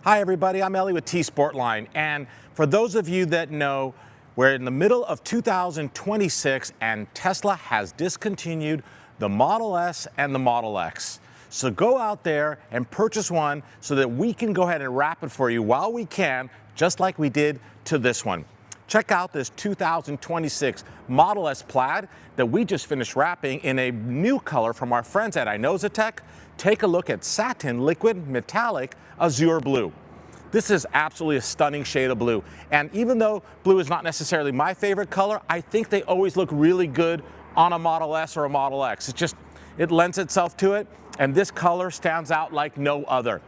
Hi everybody, I'm Ellie with T-sportline, and for those of you that know, we're in the middle of 2026 and Tesla has discontinued the Model S and the Model X. So go out there and purchase one so that we can go ahead and wrap it for you while we can, just like we did to this one. Check out this 2026 Model S Plaid that we just finished wrapping in a new color from our friends at Tech. Take a look at satin, liquid, metallic, azure blue. This is absolutely a stunning shade of blue. And even though blue is not necessarily my favorite color, I think they always look really good on a Model S or a Model X. It lends itself to it, and this color stands out like no other.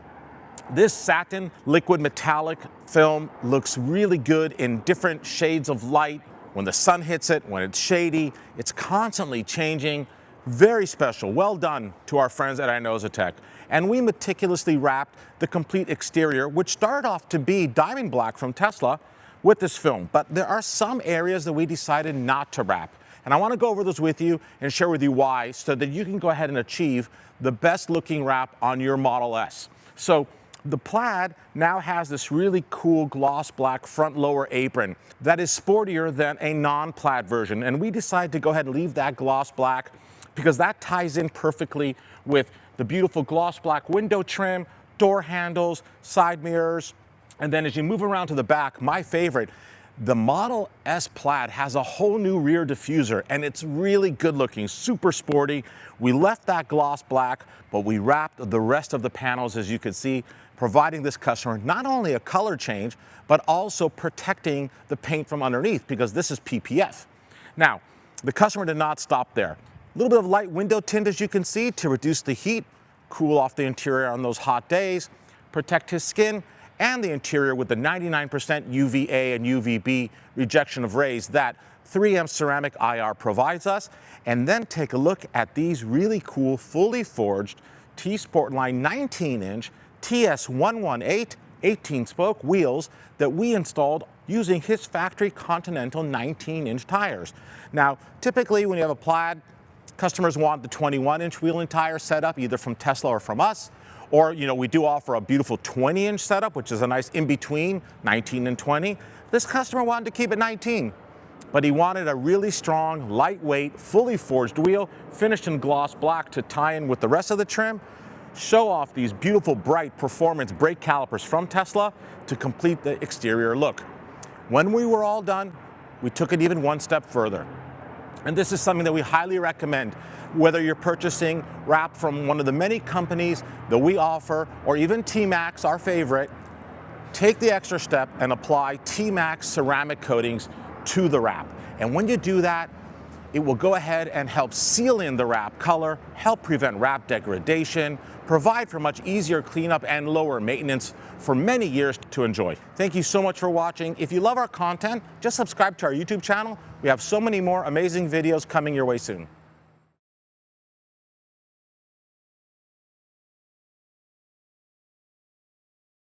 This satin liquid metallic film looks really good in different shades of light. When the sun hits it, when it's shady, it's constantly changing. Very special. Well done to our friends at Tech. And we meticulously wrapped the complete exterior, which started off to be diamond black from Tesla, with this film. But there are some areas that we decided not to wrap. And I want to go over those with you and share with you why, so that you can go ahead and achieve the best looking wrap on your Model S. So the Plaid now has this really cool gloss black front lower apron that is sportier than a non-Plaid version. And we decided to go ahead and leave that gloss black because that ties in perfectly with the beautiful gloss black window trim, door handles, side mirrors. And then as you move around to the back, my favorite, the Model S Plaid has a whole new rear diffuser, and it's really good looking, super sporty. We left that gloss black, but we wrapped the rest of the panels, as you can see, providing this customer not only a color change, but also protecting the paint from underneath, because this is PPF. Now, the customer did not stop there. A little bit of light window tint, as you can see, to reduce the heat, cool off the interior on those hot days, protect his skin, and the interior with the 99% UVA and UVB rejection of rays that 3M ceramic IR provides us. And then take a look at these really cool, fully forged T-sportline 19-inch TS118 18-spoke wheels that we installed using his factory Continental 19-inch tires. Now, typically when you have a Plaid, customers want the 21-inch wheel and tire setup, either from Tesla or from us. Or, we do offer a beautiful 20-inch setup, which is a nice in-between, 19 and 20. This customer wanted to keep it 19, but he wanted a really strong, lightweight, fully forged wheel, finished in gloss black to tie in with the rest of the trim, show off these beautiful, bright performance brake calipers from Tesla to complete the exterior look. When we were all done, we took it even one step further. And this is something that we highly recommend, whether you're purchasing wrap from one of the many companies that we offer, or even T-Max, our favorite. Take the extra step and apply T-Max ceramic coatings to the wrap. And when you do that, it will go ahead and help seal in the wrap color, help prevent wrap degradation, provide for much easier cleanup and lower maintenance for many years to enjoy. Thank you so much for watching. If you love our content, just subscribe to our YouTube channel. We have so many more amazing videos coming your way soon.